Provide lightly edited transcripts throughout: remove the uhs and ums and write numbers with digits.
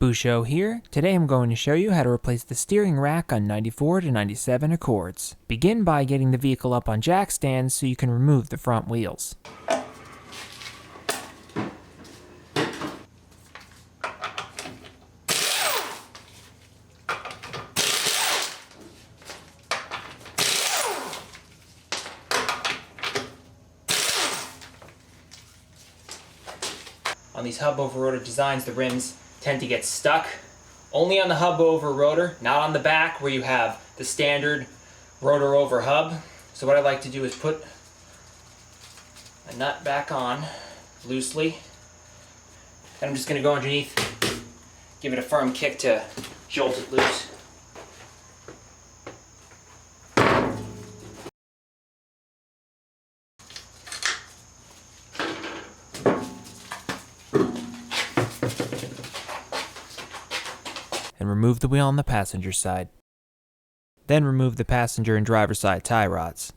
Busho here. Today I'm going to show you how to replace the steering rack on 94 to 97 Accords. Begin by getting the vehicle up on jack stands so you can remove the front wheels. On these hub-over rotor designs, the rims tend to get stuck only on the hub-over rotor, not on the back where you have the standard rotor over hub. So what I like to do is put a nut back on loosely, and I'm just going to go underneath, give it a firm kick to jolt it loose. And remove the wheel on the passenger side. Then remove the passenger and driver side tie rods.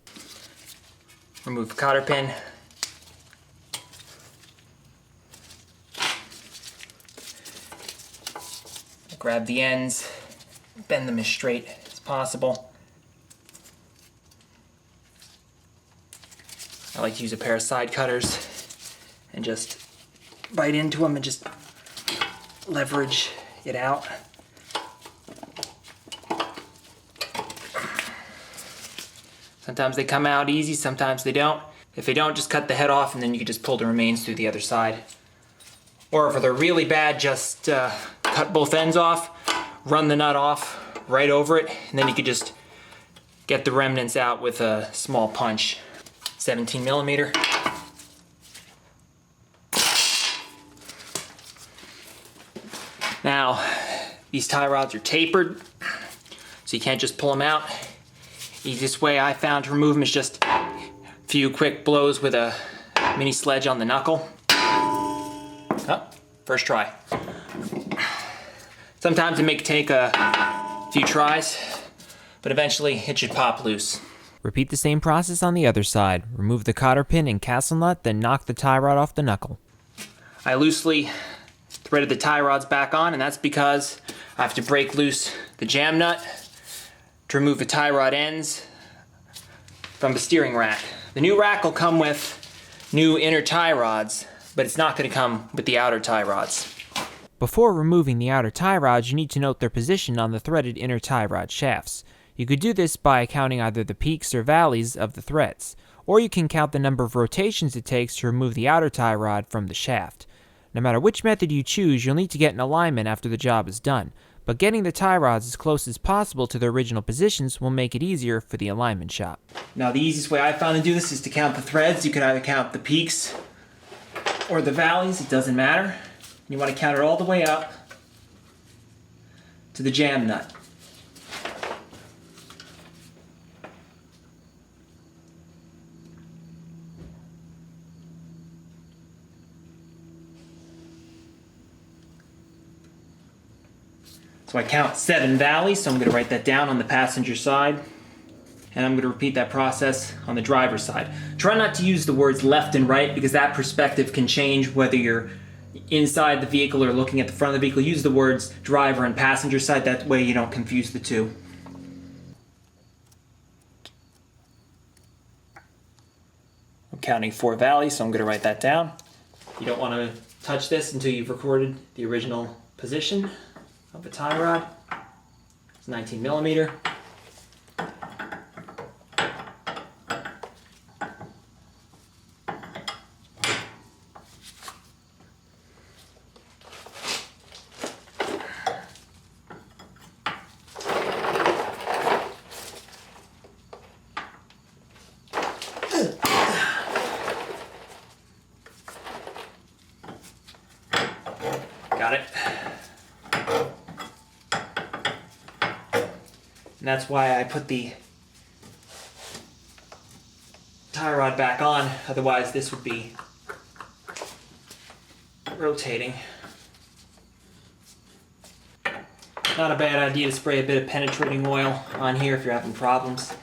Remove the cotter pin. Grab the ends, bend them as straight as possible. I like to use a pair of side cutters and just bite into them and just leverage it out. Sometimes they come out easy, sometimes they don't. If they don't, just cut the head off and then you can just pull the remains through the other side. Or if they're really bad, just cut both ends off, run the nut off right over it, and then you could just get the remnants out with a small punch. 17 millimeter. Now, these tie rods are tapered, so you can't just pull them out. Easiest way I found to remove them is just a few quick blows with a mini sledge on the knuckle. Oh, first try. Sometimes it may take a few tries, but eventually it should pop loose. Repeat the same process on the other side. Remove the cotter pin and castle nut, then knock the tie rod off the knuckle. I loosely threaded the tie rods back on, and that's because I have to break loose the jam nut to remove the tie rod ends from the steering rack. The new rack will come with new inner tie rods, but it's not going to come with the outer tie rods. Before removing the outer tie rods, you need to note their position on the threaded inner tie rod shafts. You could do this by counting either the peaks or valleys of the threads, or you can count the number of rotations it takes to remove the outer tie rod from the shaft. No matter which method you choose, you'll need to get in alignment after the job is done, but getting the tie rods as close as possible to their original positions will make it easier for the alignment shop. Now the easiest way I found to do this is to count the threads. You can either count the peaks or the valleys, it doesn't matter. You want to count it all the way up to the jam nut. So I count 7 valleys, so I'm going to write that down on the passenger side. And I'm going to repeat that process on the driver's side. Try not to use the words left and right because that perspective can change whether you're inside the vehicle or looking at the front of the vehicle. Use the words driver and passenger side, that way you don't confuse the two. I'm counting 4 valleys, so I'm going to write that down. You don't want to touch this until you've recorded the original position of the tie rod. It's 19 millimeter. Got it. And that's why I put the tie rod back on, otherwise this would be rotating. Not a bad idea to spray a bit of penetrating oil on here if you're having problems.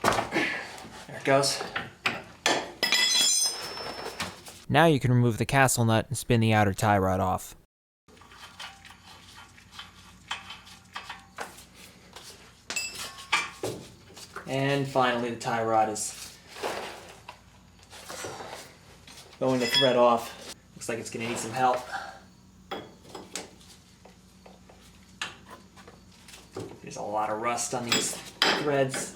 There it goes. Now you can remove the castle nut and spin the outer tie rod off. And finally the tie rod is going to thread off. Looks like it's going to need some help. There's a lot of rust on these threads.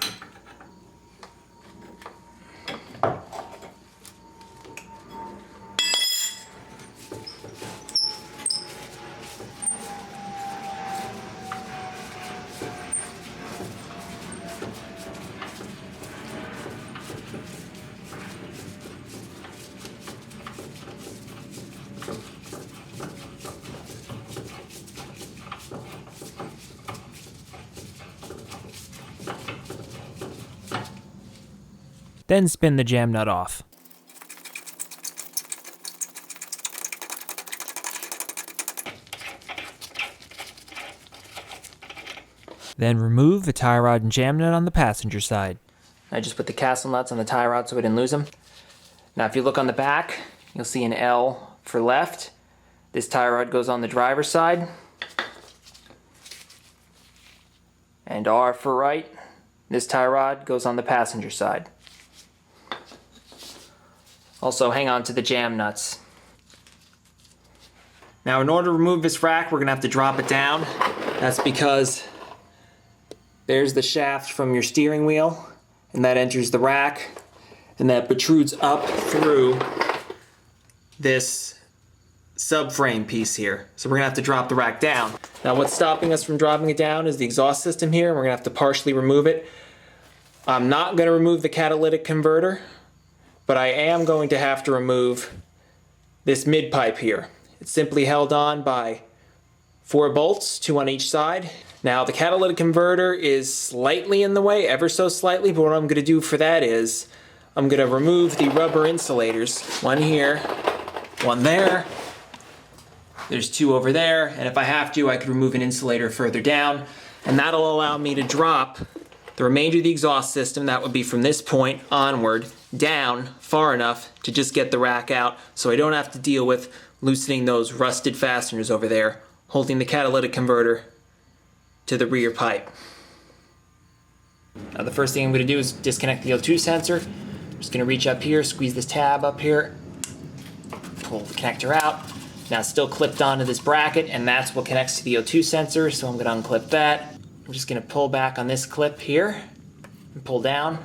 Then spin the jam nut off. Then remove the tie rod and jam nut on the passenger side. I just put the castle nuts on the tie rod so I didn't lose them. Now if you look on the back, you'll see an L for left. This tie rod goes on the driver's side. And R for right. This tie rod goes on the passenger side. Also, hang on to the jam nuts. Now, in order to remove this rack, we're going to have to drop it down. That's because there's the shaft from your steering wheel, and that enters the rack, and that protrudes up through this subframe piece here. So we're going to have to drop the rack down. Now, what's stopping us from dropping it down is the exhaust system here. We're going to have to partially remove it. I'm not going to remove the catalytic converter, but I am going to have to remove this mid pipe here. It's simply held on by 4 bolts, 2 on each side. Now the catalytic converter is slightly in the way, ever so slightly, but what I'm going to do for that is I'm going to remove the rubber insulators. 1 here, 1 there. There's 2 over there, and if I have to, I could remove an insulator further down, and that'll allow me to drop the remainder of the exhaust system, that would be from this point onward, down far enough to just get the rack out so I don't have to deal with loosening those rusted fasteners over there, holding the catalytic converter to the rear pipe. Now the first thing I'm going to do is disconnect the O2 sensor. I'm just going to reach up here, squeeze this tab up here, pull the connector out. Now it's still clipped onto this bracket, and that's what connects to the O2 sensor, so I'm going to unclip that. I'm just going to pull back on this clip here and pull down.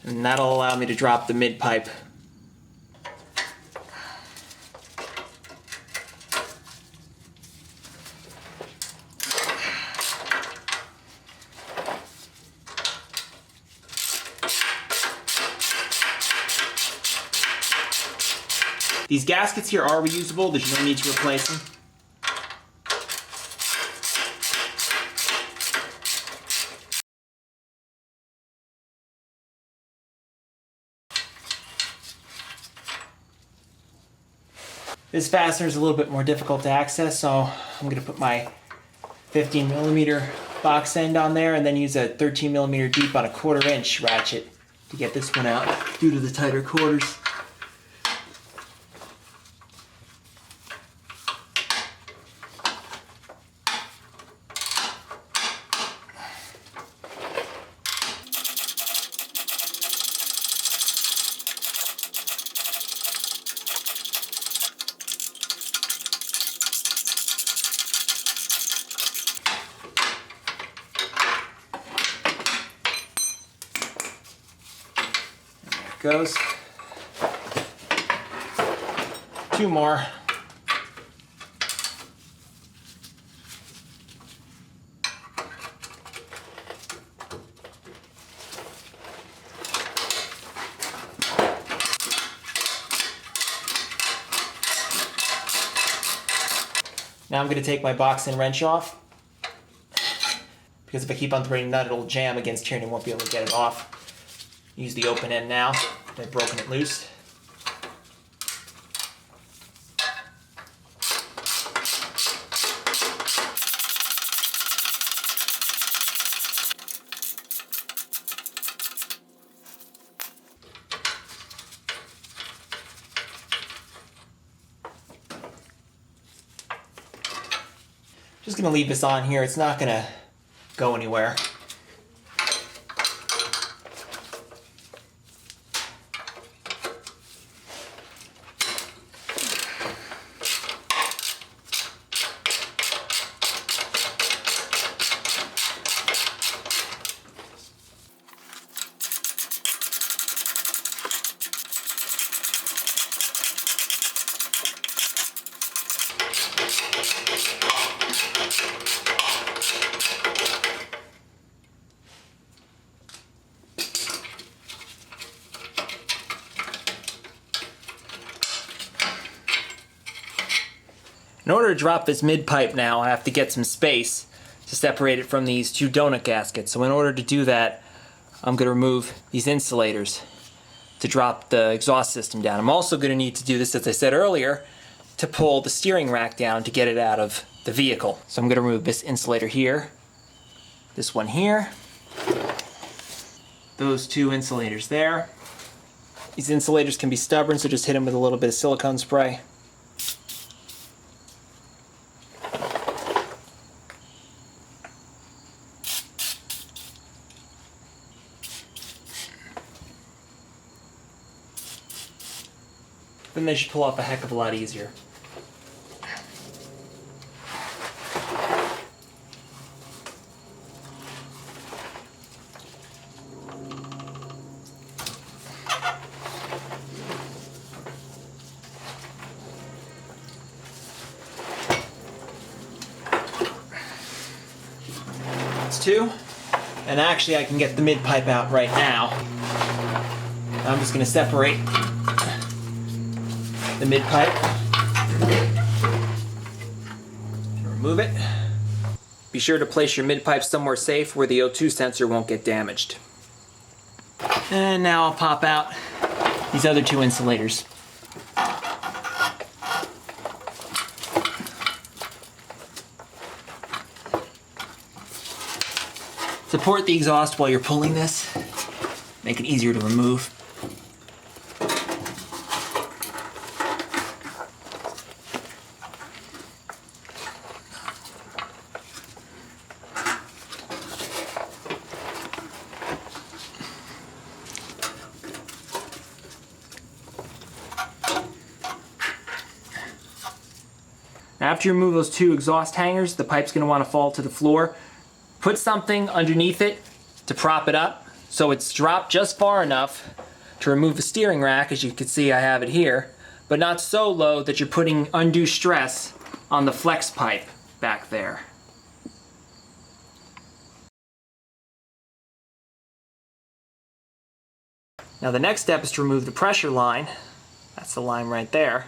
And that'll allow me to drop the mid pipe. These gaskets here are reusable, there's no need to replace them. This fastener is a little bit more difficult to access, so I'm going to put my 15mm box end on there and then use a 13mm deep on a 1/4 inch ratchet to get this one out due to the tighter quarters. Goes. 2 more. Now I'm going to take my box and wrench off, because if I keep on threading that, it'll jam against here and I won't be able to get it off. Use the open end now. I've broken it loose. Just going to leave this on here. It's not going to go anywhere. In order to drop this mid-pipe now, I have to get some space to separate it from these two donut gaskets. So in order to do that, I'm going to remove these insulators to drop the exhaust system down. I'm also going to need to do this, as I said earlier, to pull the steering rack down to get it out of the vehicle. So I'm going to remove this insulator here, this one here, those two insulators there. These insulators can be stubborn, so just hit them with a little bit of silicone spray. Then they should pull off a heck of a lot easier. That's two. And actually I can get the mid-pipe out right now. I'm just going to separate the mid-pipe. Remove it. Be sure to place your mid-pipe somewhere safe where the O2 sensor won't get damaged. And now I'll pop out these other two insulators. Support the exhaust while you're pulling this. Make it easier to remove. After you remove those two exhaust hangers, the pipe's going to want to fall to the floor. Put something underneath it to prop it up so it's dropped just far enough to remove the steering rack. As you can see, I have it here, but not so low that you're putting undue stress on the flex pipe back there. Now the next step is to remove the pressure line. That's the line right there.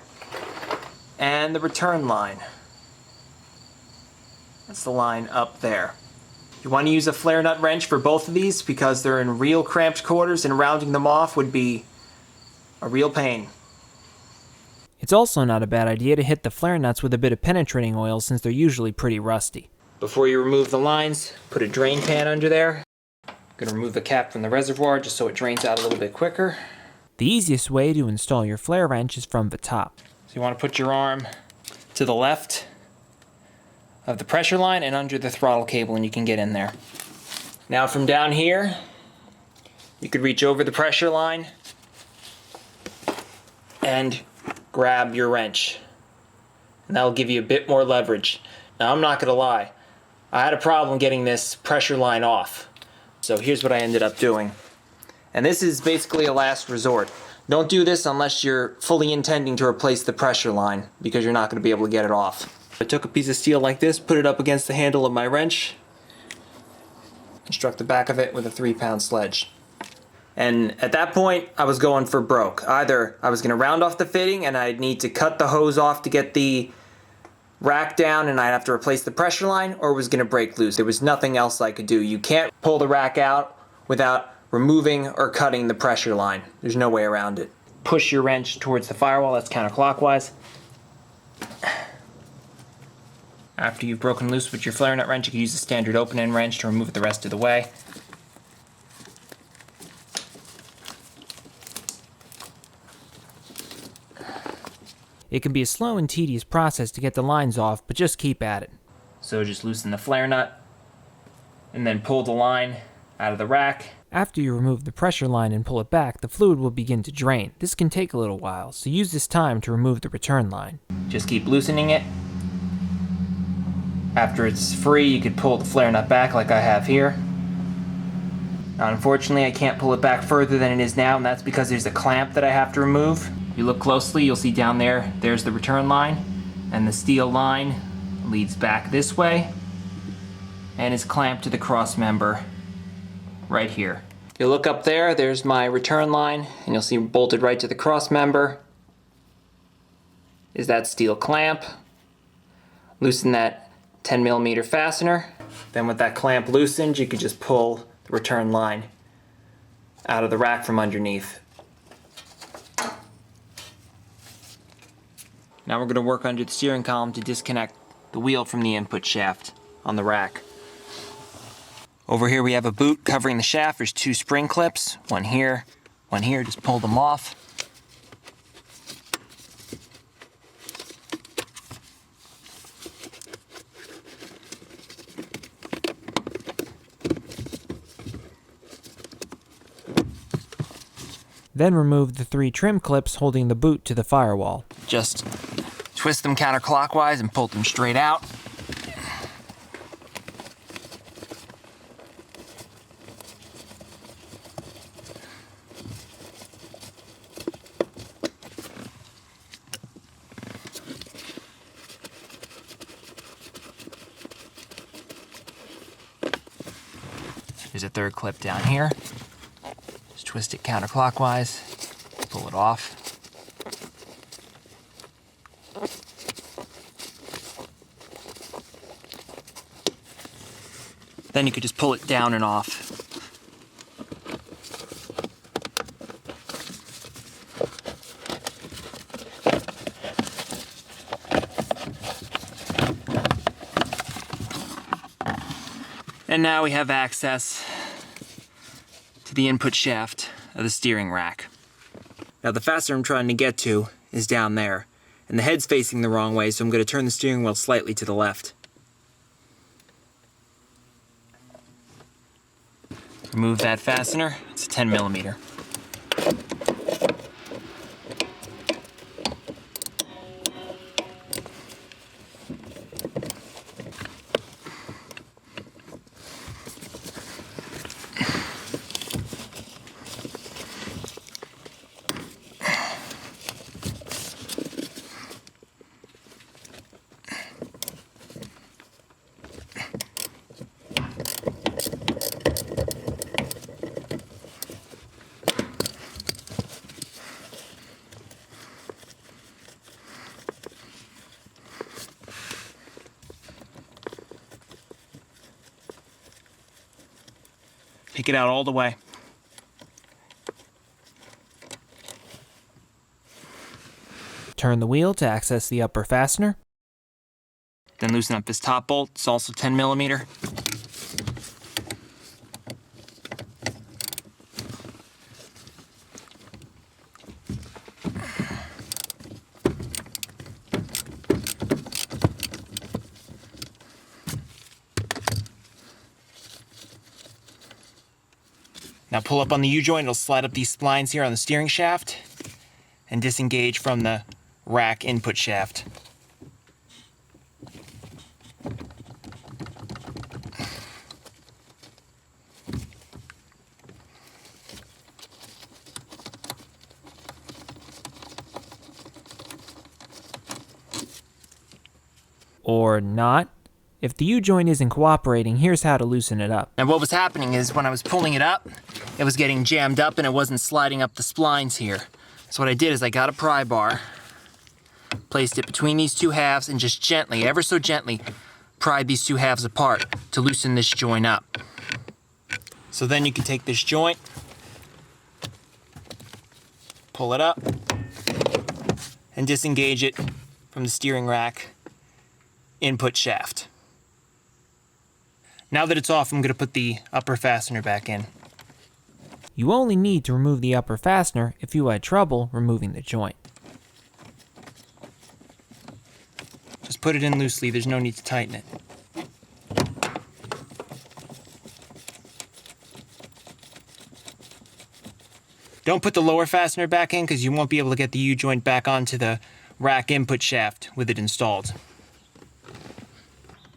And the return line. That's the line up there. You want to use a flare nut wrench for both of these because they're in real cramped quarters and rounding them off would be a real pain. It's also not a bad idea to hit the flare nuts with a bit of penetrating oil since they're usually pretty rusty. Before you remove the lines, put a drain pan under there. I'm going to remove the cap from the reservoir just so it drains out a little bit quicker. The easiest way to install your flare wrench is from the top. So you want to put your arm to the left of the pressure line and under the throttle cable and you can get in there. Now from down here, you could reach over the pressure line and grab your wrench. And that'll give you a bit more leverage. Now I'm not going to lie, I had a problem getting this pressure line off. So here's what I ended up doing. And this is basically a last resort. Don't do this unless you're fully intending to replace the pressure line because you're not going to be able to get it off. I took a piece of steel like this, put it up against the handle of my wrench, and struck the back of it with a 3-pound sledge. And at that point, I was going for broke. Either I was going to round off the fitting and I'd need to cut the hose off to get the rack down and I'd have to replace the pressure line, or it was going to break loose. There was nothing else I could do. You can't pull the rack out without removing or cutting the pressure line. There's no way around it. Push your wrench towards the firewall, that's counterclockwise. After you've broken loose with your flare nut wrench, you can use a standard open-end wrench to remove it the rest of the way. It can be a slow and tedious process to get the lines off, but just keep at it. So just loosen the flare nut, and then pull the line out of the rack. After you remove the pressure line and pull it back, the fluid will begin to drain. This can take a little while, so use this time to remove the return line. Just keep loosening it. After it's free, you could pull the flare nut back like I have here. Now, unfortunately, I can't pull it back further than it is now, and that's because there's a clamp that I have to remove. If you look closely, you'll see down there's the return line, and the steel line leads back this way and is clamped to the cross member right here. You'll look up there's my return line, and you'll see bolted right to the cross member is that steel clamp. Loosen that 10mm fastener. Then with that clamp loosened, you could just pull the return line out of the rack from underneath. Now we're going to work under the steering column to disconnect the wheel from the input shaft on the rack. Over here we have a boot covering the shaft. There's 2 spring clips, one here, just pull them off. Then remove the 3 trim clips holding the boot to the firewall. Just twist them counterclockwise and pull them straight out. There's a 3rd clip down here. Just twist it counterclockwise, pull it off. Then you could just pull it down and off. And now we have access to the input shaft of the steering rack. Now the fastener I'm trying to get to is down there, and the head's facing the wrong way, so I'm going to turn the steering wheel slightly to the left. Remove that fastener. It's a 10mm. Pick it out all the way. Turn the wheel to access the upper fastener. Then loosen up this top bolt. It's also 10mm. Now pull up on the U-joint, it'll slide up these splines here on the steering shaft and disengage from the rack input shaft. Or not. If the U-joint isn't cooperating, here's how to loosen it up. And what was happening is when I was pulling it up, it was getting jammed up and it wasn't sliding up the splines here. So what I did is I got a pry bar, placed it between these 2 halves, and just gently, ever so gently, pried these 2 halves apart to loosen this joint up. So then you can take this joint, pull it up, and disengage it from the steering rack input shaft. Now that it's off, I'm going to put the upper fastener back in. You only need to remove the upper fastener if you had trouble removing the joint. Just put it in loosely, there's no need to tighten it. Don't put the lower fastener back in because you won't be able to get the U-joint back onto the rack input shaft with it installed.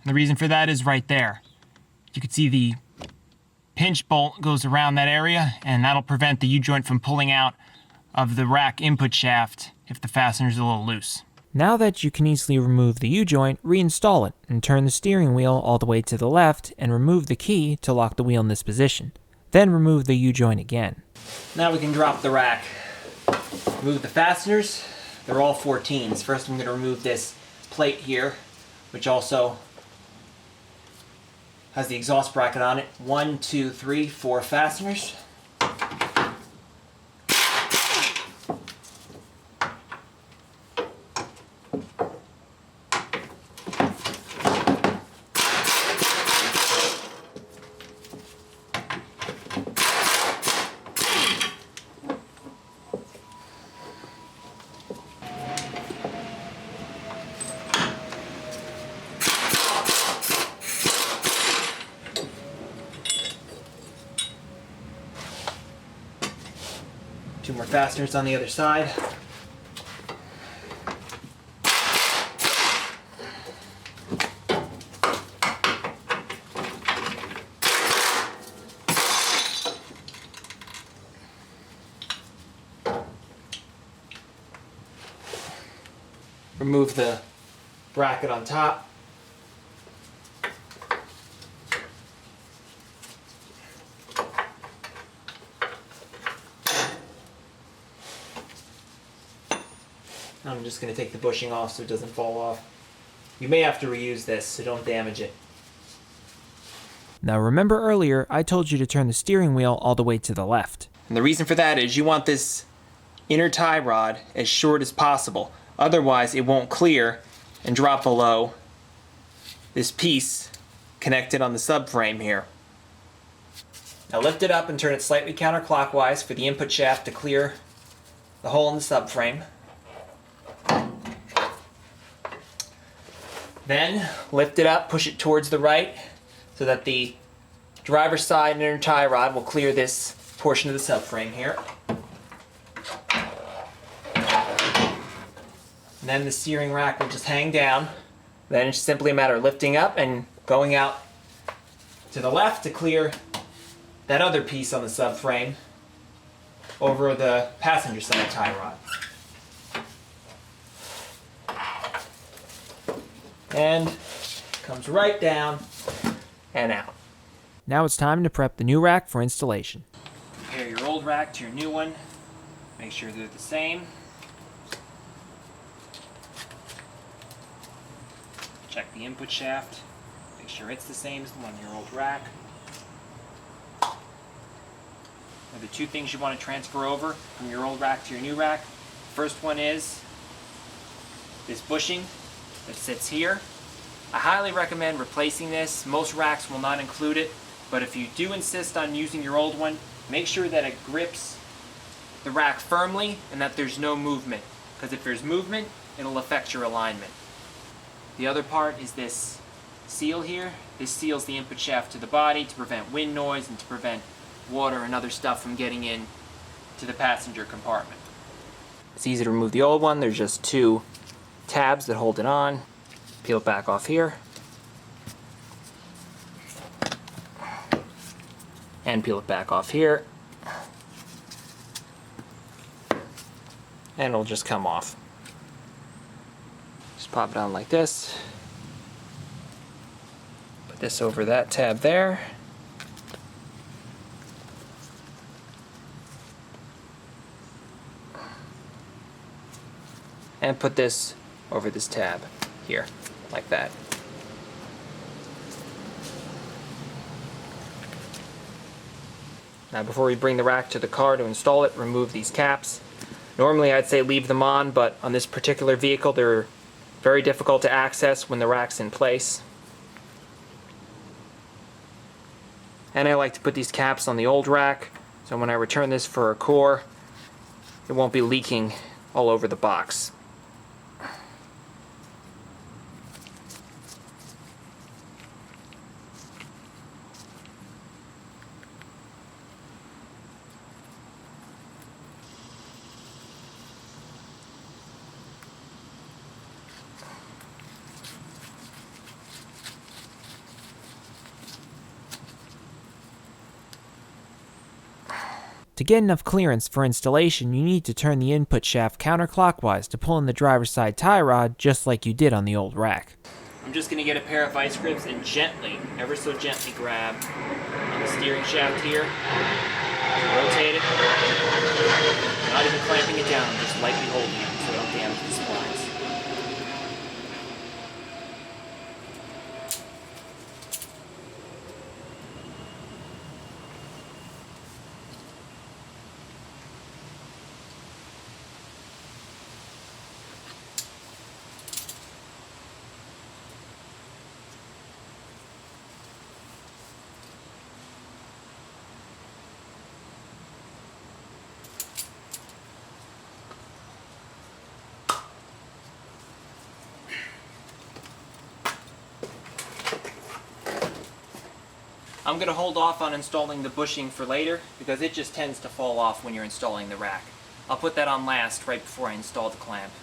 The reason for that is right there. You can see the pinch bolt goes around that area, and that'll prevent the U-joint from pulling out of the rack input shaft if the fastener's a little loose. Now that you can easily remove the U-joint, reinstall it and turn the steering wheel all the way to the left and remove the key to lock the wheel in this position. Then remove the U-joint again. Now we can drop the rack. Remove the fasteners. They're all 14s. First I'm going to remove this plate here, which also has the exhaust bracket on it. 1, 2, 3, 4 fasteners. Two more fasteners on the other side. Remove the bracket on top. I'm just going to take the bushing off so it doesn't fall off. You may have to reuse this, so don't damage it. Now remember earlier, I told you to turn the steering wheel all the way to the left. And the reason for that is you want this inner tie rod as short as possible. Otherwise, it won't clear and drop below this piece connected on the subframe here. Now lift it up and turn it slightly counterclockwise for the input shaft to clear the hole in the subframe. Then lift it up, push it towards the right so that the driver's side inner tie rod will clear this portion of the subframe here. And then the steering rack will just hang down. Then it's simply a matter of lifting up and going out to the left to clear that other piece on the subframe over the passenger side tie rod. And comes right down and out. Now it's time to prep the new rack for installation. Compare your old rack to your new one. Make sure they're the same. Check the input shaft. Make sure it's the same as the one in your old rack. Now the two things you want to transfer over from your old rack to your new rack. First one is this bushing that sits here. I highly recommend replacing this. Most racks will not include it, but if you do insist on using your old one, make sure that it grips the rack firmly and that there's no movement, because if there's movement, it'll affect your alignment. The other part is this seal here. This seals the input shaft to the body to prevent wind noise and to prevent water and other stuff from getting in to the passenger compartment. It's easy to remove the old one. There's just two tabs that hold it on. Peel it back off here. And peel it back off here. And it'll just come off. Just pop it on like this. Put this over that tab there. And put this over this tab here, like that. Now before we bring the rack to the car to install it, remove these caps. Normally I'd say leave them on, but on this particular vehicle they're very difficult to access when the rack's in place. And I like to put these caps on the old rack, so when I return this for a core, it won't be leaking all over the box. To get enough clearance for installation, you need to turn the input shaft counterclockwise to pull in the driver's side tie rod just like you did on the old rack. I'm just going to get a pair of vice grips and gently, ever so gently grab on the steering shaft here. Rotate it. Not even clamping it down, just lightly holding it so I don't damage the splines. I'm going to hold off on installing the bushing for later because it just tends to fall off when you're installing the rack. I'll put that on last right before I install the clamp.